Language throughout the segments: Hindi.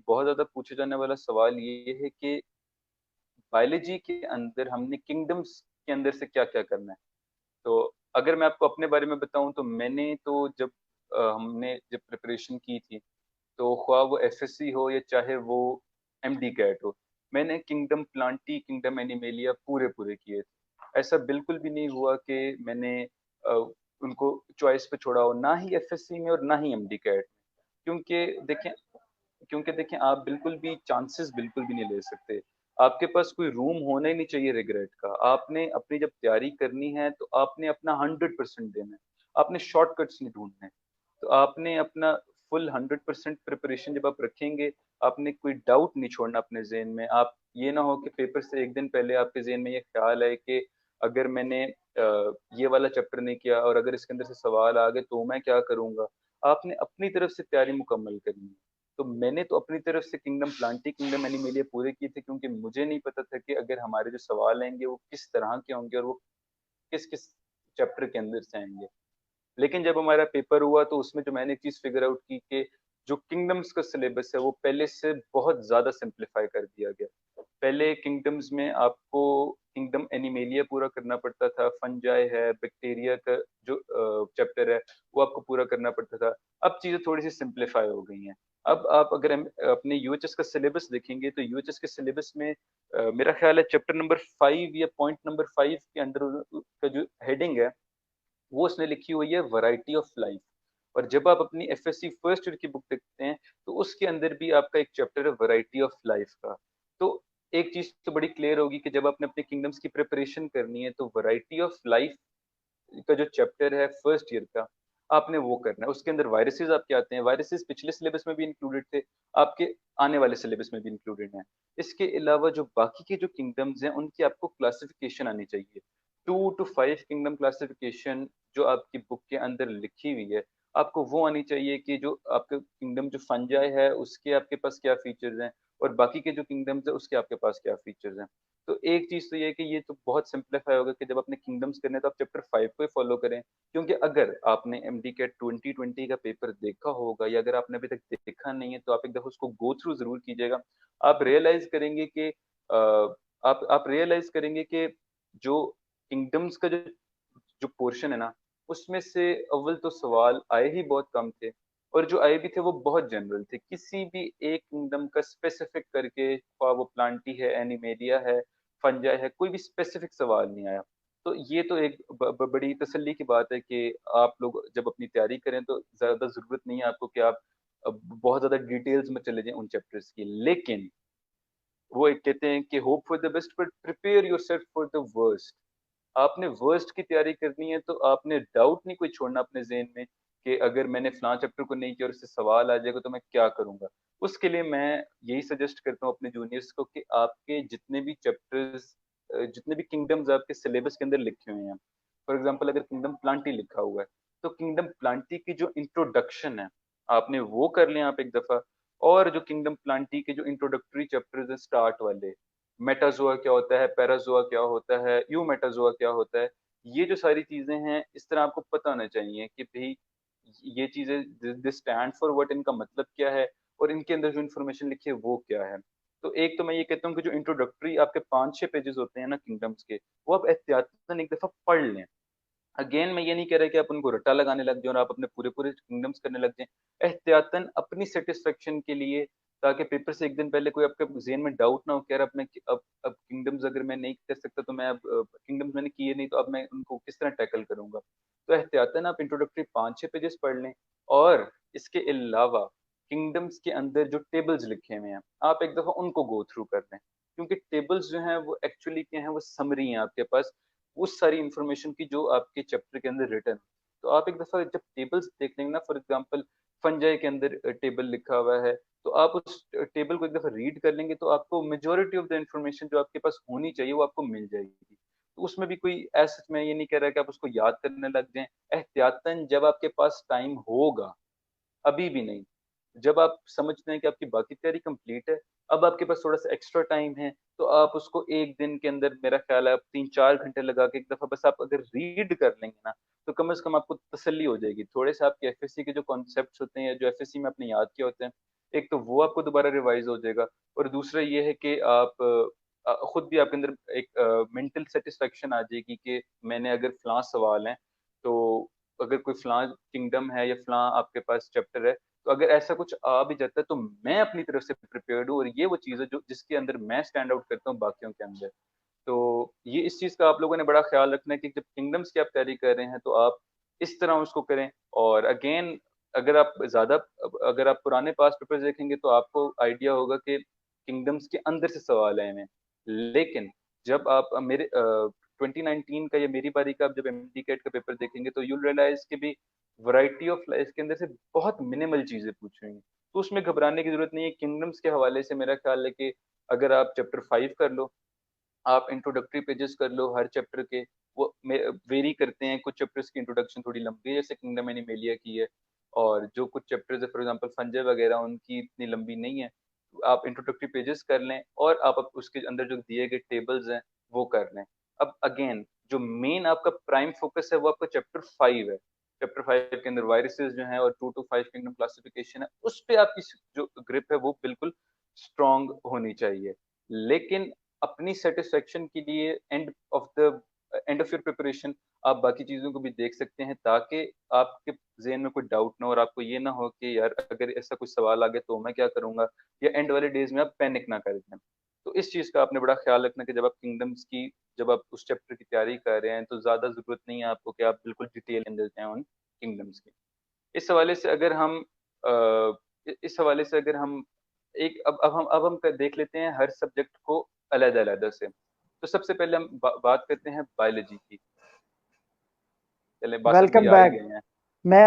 बहुत ज़्यादा पूछे जाने वाला सवाल ये है कि बायोलॉजी के अंदर हमने किंगडम्स के अंदर से क्या-क्या करना है। तो अगर मैं आपको अपने बारे में बताऊँ तो मैंने तो जब हमने जब प्रिपरेशन की थी, तो ख्वाह वो एफएससी हो या चाहे वो एमडी कैट हो, मैंने किंगडम प्लांटी, किंगडम एनिमेलिया पूरे-पूरे किए थे। ऐसा बिल्कुल भी नहीं हुआ कि मैंने अ, उनको चॉइस पे छोड़ा हो, ना ही एफएससी में और ना ही एमडी कैट में। क्योंकि देखें क्योंकि देखें आप बिल्कुल भी चांसेस बिल्कुल भी नहीं ले सकते। आपके पास कोई रूम होना ही नहीं चाहिए रिग्रेट का। आपने अपनी जब तैयारी करनी है तो आपने अपना 100% देना है। आपने शॉर्टकट्स नहीं ढूँढने हैं। तो आपने अपना फुल 100% प्रिपरेशन जब आप रखेंगे, आपने कोई डाउट नहीं छोड़ना अपने ज़हन में। आप ये ना हो कि पेपर से 1 दिन पहले आपके ज़हन में ये ख़्याल आए कि अगर मैंने ये वाला चैप्टर नहीं किया और अगर इसके अंदर से सवाल आ गए तो मैं क्या करूँगा? आपने अपनी तरफ से तैयारी मुकम्मल करनी है। तो मैंने तो अपनी तरफ से किंगडम प्लांटी, किंगडम एनिमेलिया पूरे किए थे क्योंकि मुझे नहीं पता था कि अगर हमारे जो सवाल आएँगे वो किस तरह के होंगे और वो किस-किस चैप्टर के अंदर से आएँगे। लेकिन जब हमारा पेपर हुआ तो उसमें जो मैंने एक चीज़ फिगर आउट की कि जो किंगडम्स का सिलेबस है वो पहले से बहुत ज़्यादा सिम्प्लीफाई कर दिया गया। पहले किंगडम्स में आपको किंगडम एनिमेलिया पूरा करना पड़ता था, फंजाई है, बैक्टीरिया का जो चैप्टर है वो आपको पूरा करना पड़ता था। अब चीज़ें थोड़ी-सी सिम्प्लीफाई हो गई हैं। अब आप अगर अपने यूएचएस का सिलेबस देखेंगे तो यूएचएस के सिलेबस में मेरा ख्याल है चैप्टर नंबर 5 या पॉइंट नंबर 5 के अंदर का जो हेडिंग है वो उसने लिखी हुई है वैरायटी ऑफ लाइफ। और जब आप अपनी एफएससी फर्स्ट ईयर की बुक देखते हैं तो उसके अंदर भी आपका एक चैप्टर है वैरायटी ऑफ लाइफ का। तो एक चीज तो बड़ी क्लियर होगी कि जब आपने अपने किंगडम्स की प्रिपरेशन करनी है तो वैरायटी ऑफ लाइफ का जो चैप्टर है फर्स्ट ईयर का आपने वो करना है। उसके अंदर वायरसेस आपके आते हैं, वायरसेस पिछले सिलेबस में भी इंक्लूडेड थे, आपके आने वाले सिलेबस में भी इंक्लूडेड हैं। इसके अलावा जो बाकी के जो किंगडम्स हैं उनकी आपको क्लासिफिकेशन आनी चाहिए। 2 टू 5 किंगडम क्लासिफिकेशन जो आपकी बुक के अंदर लिखी हुई है, आपको वो आनी चाहिए कि जो आपका किंगडम जो फंजाई है उसके आपके पास क्या फीचर्स हैं और बाकी के जो किंगडम्स हैं उसके आपके पास क्या फीचर्स हैं। तो एक चीज़ तो ये है कि ये तो बहुत सिंप्लीफाई होगा कि जब आपने किंगडम्स करने हैं तो आप चैप्टर 5 को ही फॉलो करें। क्योंकि अगर आपने एमडी कैट 2020 का पेपर देखा होगा या अगर आपने अभी तक देखा नहीं है तो आप एक दफ़ा उसको गो थ्रू ज़रूर कीजिएगा। आप रियलाइज़ करेंगे कि आप रियलाइज़ करेंगे कि जो किंगडम्स का जो पोर्शन है ना, उसमें से अव्वल तो सवाल आए ही बहुत कम थे और जो आए भी थे वो बहुत जनरल थे। किसी भी एक किंगडम का स्पेसिफिक करके ख्वाह वो प्लांटी है, एनिमेलिया है, फंजाई है, कोई भी स्पेसिफिक सवाल नहीं आया। तो ये तो एक बड़ी तसल्ली की बात है कि आप लोग जब अपनी तैयारी करें तो ज़्यादा ज़रूरत नहीं है आपको कि आप बहुत ज़्यादा डिटेल्स में चले जाएँ उन चैप्टर्स की। लेकिन वो एक कहते हैं कि hope for the best but prepare yourself for the worst. आपने वर्स्ट की तैयारी करनी है तो आपने डाउट नहीं कोई छोड़ना अपने ज़हन में कि अगर मैंने फलां चैप्टर को नहीं किया और उससे सवाल आ जाएगा तो मैं क्या करूँगा? उसके लिए मैं यही सजेस्ट करता हूँ अपने जूनियर्स को कि आपके जितने भी चैप्टर्स जितने भी किंगडम्स आपके सिलेबस के अंदर लिखे हुए हैं, फॉर एग्जांपल अगर किंगडम प्लांटी लिखा हुआ है, तो किंगडम प्लांटी की जो इंट्रोडक्शन है, आपने वो कर लें आप एक दफ़ा। और जो किंगडम प्लांटी के जो इंट्रोडक्टरी चैप्टर्स हैं स्टार्ट वाले, मेटाज़ोआ क्या होता है, पैराज़ोआ क्या होता है, यूमेटाज़ोआ क्या होता है, ये जो सारी चीज़ें हैं, इस तरह आपको पता होना चाहिए कि भई ये चीज़ें दिस स्टैंड फॉर व्हाट, इनका मतलब क्या है और इनके अंदर जो इन्फॉर्मेशन लिखी है वो क्या है। तो एक तो मैं ये कहता हूँ कि जो इंट्रोडक्टरी आपके 5-6 पेजेज़ होते हैं ना किंगडम्स के, वो आप एहतियातन एक दफ़ा पढ़ लें। अगेन मैं ये नहीं कह रहा कि आप उनको रट्टा लगाने लग जाएँ और आप अपने पूरे-पूरे किंगडम्स करने लग जाएँ। एहतियातन अपनी सैटिस्फैक्शन के लिए, ताकि पेपर से 1 दिन पहले कोई आपके ज़हन में डाउट ना हो कि यार अब किंगडम्स अगर मैं नहीं कर सकता तो मैं अब किंगडम्स मैंने किए नहीं तो अब मैं उनको किस तरह टैकल करूँगा? तो एहतियातन आप इंट्रोडक्टरी 5-6 पेजेज़ पढ़ लें और इसके अलावा किंगडम्स के अंदर जो टेबल्स लिखे हुए हैं, आप एक दफ़ा उनको गो थ्रू कर लें। क्योंकि टेबल्स जो हैं वो एक्चुअली क्या हैं, वो समरी हैं आपके पास उस सारी इन्फॉर्मेशन की जो आपके चैप्टर के अंदर रिटन। तो आप एक दफ़ा जब टेबल्स देख लेंगे ना, फॉर एग्जांपल फंजाई के अंदर टेबल लिखा हुआ है, तो आप उस टेबल को एक दफ़ा रीड कर लेंगे तो आपको मेजॉरिटी ऑफ द इन्फॉर्मेशन जो आपके पास होनी चाहिए वो आपको मिल जाएगी। तो उसमें भी कोई ऐसा मैं ये नहीं कह रहा कि आप उसको याद करने लग जाएँ, एहतियातन जब आपके पास टाइम होगा, अभी भी नहीं। जब आप समझते हैं कि आपकी बाकी तैयारी कंप्लीट है, अब आपके पास थोड़ा सा एक्स्ट्रा टाइम है, तो आप उसको एक दिन के अंदर, मेरा ख्याल है आप 3-4 घंटे लगा के एक दफा बस आप अगर रीड कर लेंगे ना, तो कम से कम आपको तसल्ली हो जाएगी। थोड़े से आपके एफएससी के जो कॉन्सेप्ट्स होते हैं, जो एफएससी में आपने याद किया होते हैं, एक तो वो आपको दोबारा रिवाइज हो जाएगा, और दूसरा ये है कि आप खुद भी आपके अंदर एक मेंटल सेटिस्फेक्शन आ जाएगी कि मैंने अगर फलां सवाल है, तो अगर कोई फलां किंगडम है या फलां आपके पास चैप्टर है, तो अगर ऐसा कुछ आ भी जाता है तो मैं अपनी तरफ से प्रिपेयर्ड हूँ, और ये वो चीज़ है जो जिसके अंदर मैं स्टैंड आउट करता हूँ बाकियों के अंदर। तो ये इस चीज़ का आप लोगों ने बड़ा ख्याल रखना है कि जब किंगडम्स की आप तैयारी कर रहे हैं तो आप इस तरह उसको करें। और अगेन, अगर आप ज्यादा अगर आप पुराने पास पेपर्स देखेंगे तो आपको आइडिया होगा कि किंगडम्स के अंदर से सवाल आए हैं। लेकिन जब आप मेरे 2019 का या मेरी बारी का आप जब एमडी कैट का पेपर देखेंगे तो यूल रियलाइज कि भी वैरायटी ऑफ लाइफ के अंदर से बहुत मिनिमल चीजें पूछ रही हैं। तो उसमें घबराने की जरूरत नहीं है। किंगडम्स के हवाले से मेरा ख्याल है कि अगर आप चैप्टर 5 कर लो, आप इंट्रोडक्टरी पेजेस कर लो हर चैप्टर के, वो वेरी करते हैं। कुछ चैप्टर्स की इंट्रोडक्शन थोड़ी लंबी है, जैसे किंगडम एनिमेलिया की है, और जो कुछ चैप्टर्स है फॉर एग्जांपल फंजे वगैरह, उनकी इतनी लंबी नहीं है। आप इंट्रोडक्टरी पेजेस कर लें और आप उसके अंदर जो दिए गए टेबल्स हैं वो कर लें। अब अगेन, जो मेन आपका प्राइम फोकस है वो आपका चैप्टर 5 है। चैप्टर 5 के अंदर वायरसेस जो है और 2 to 5 किंगडम क्लासिफिकेशन है, उस पे आपकी जो ग्रिप है वो बिल्कुल स्ट्रांग होनी चाहिए। लेकिन अपनी सेटिस्फेक्शन के लिए एंड ऑफ योर प्रिपरेशन आप बाकी चीजों को भी देख सकते हैं, ताकि आपके जहन में कोई डाउट ना हो और आपको ये ना हो कि यार अगर ऐसा कुछ सवाल आ गया तो मैं क्या करूंगा, या एंड वाले डेज में आप पैनिक ना कर दें। तो इस चीज का आपने बड़ा ख्याल रखना कि जब आप उस चैप्टर की तैयारी कर रहे हैं तो ज्यादा जरूरत नहीं है आपको कि आप बिल्कुल डिटेल में अंदर जाएं उन किंगडम्स की। इस हवाले से अगर हम इस हवाले से अगर हम एक अब हम देख लेते हैं हर सब्जेक्ट को अलग-अलग से। तो सबसे पहले हम बात करते हैं बायोलॉजी की। चले बासत भाई वेलकम आ ही बैक। गए हैं।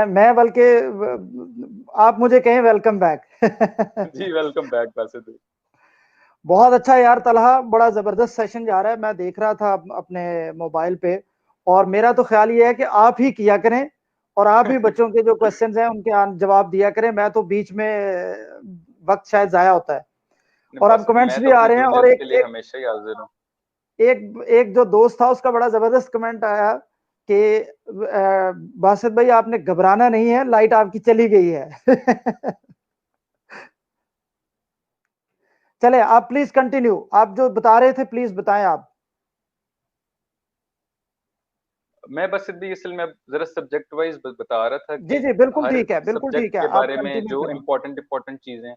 मैं बल्कि आप मुझे कहें वेलकम बैक। जी वेलकम बैक बासत भाई। बहुत अच्छा यार तलहा, बड़ा जबरदस्त सेशन जा रहा है। मैं देख रहा था अपने मोबाइल पे, और मेरा तो ख्याल ये है कि आप ही किया करें, और आप ही बच्चों के जो क्वेश्चंस हैं उनके जवाब दिया करें। मैं तो बीच में वक्त शायद जाया होता है। और अब बासत भाई, कमेंट्स मैं भी तो आ अपनी रहे हैं, और जूनियर्स एक के लिए एक हमेशा ही हाजिर हूँ। एक एक जो दोस्त था उसका बड़ा जबरदस्त कमेंट आया कि बासित भाई आपने घबराना नहीं है, लाइट आपकी चली गई है। चले आप प्लीज कंटिन्यू, आप जो बता रहे थे प्लीज बताएं आप। मैं बस भी असल में जरा सब्जेक्ट वाइज बता रहा था जी कि जी बिल्कुल हर ठीक है, बिल्कुल सब्जेक्ट ठीक है, के आप बारे में कंटिन्यू जो करें। इम्पोर्टेंट चीजें।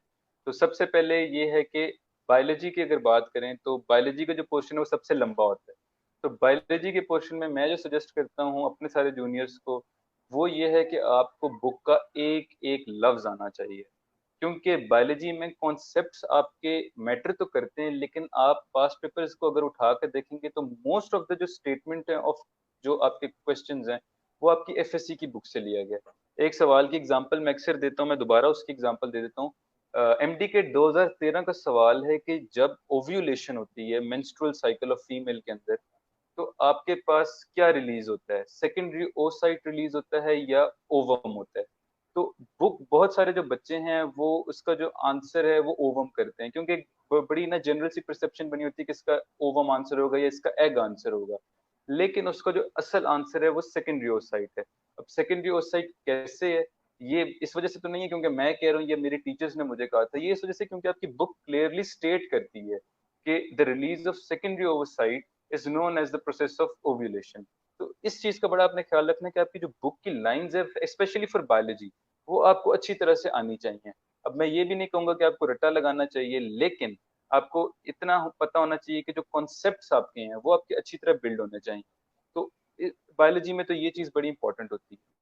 तो सबसे पहले ये है कि बायोलॉजी की अगर बात करें तो बायोलॉजी का जो पोर्शन है वो सबसे लंबा होता है। तो बायोलॉजी के पोर्शन में मैं जो सजेस्ट करता हूँ अपने सारे जूनियर्स को, वो ये है कि आपको बुक का एक एक लफ्ज आना चाहिए। क्योंकि बायोलॉजी में कॉन्सेप्ट्स आपके मैटर तो करते हैं, लेकिन आप पास्ट पेपर्स को अगर उठा कर देखेंगे तो मोस्ट ऑफ द जो स्टेटमेंट है ऑफ जो आपके क्वेश्चंस हैं वो आपकी एफएससी की बुक से लिया गया। एक सवाल की एग्जांपल मैं अक्सर देता हूँ, मैं दोबारा उसकी एग्जांपल दे देता हूँ। एमडी के 2013 का सवाल है कि जब ओव्यूलेशन होती है मेंस्ट्रुअल साइकिल ऑफ फीमेल के अंदर, तो आपके पास क्या रिलीज होता है, सेकेंडरी ओसाइट रिलीज होता है या ओवम होता है। तो बुक बहुत सारे जो बच्चे हैं वो उसका जो आंसर है वो ओवम करते हैं, क्योंकि बड़ी ना जनरल सी परसेप्शन बनी होती है कि इसका ओवम आंसर होगा या इसका एग आंसर होगा। लेकिन उसका जो असल आंसर है वो सेकेंडरी ओसाइट है। अब सेकेंडरी ओसाइट कैसे है, ये इस वजह से तो नहीं है क्योंकि मैं कह रहा हूँ, ये मेरे टीचर्स ने मुझे कहा था, ये इस वजह से क्योंकि आपकी बुक क्लियरली स्टेट करती है कि the release of secondary oocyte is known as the process of ovulation. तो इस चीज का बड़ा आपने ख्याल रखना है कि आपकी जो बुक की लाइंस है स्पेशली फॉर बायोलॉजी, वो आपको अच्छी तरह से आनी चाहिए। अब मैं ये भी नहीं कहूंगा कि आपको रट्टा लगाना चाहिए, लेकिन आपको इतना पता होना चाहिए कि जो कॉन्सेप्ट्स आपके हैं वो आपके अच्छी तरह बिल्ड होने चाहिए। तो बायोलॉजी में तो ये चीज बड़ी इंपॉर्टेंट होती है।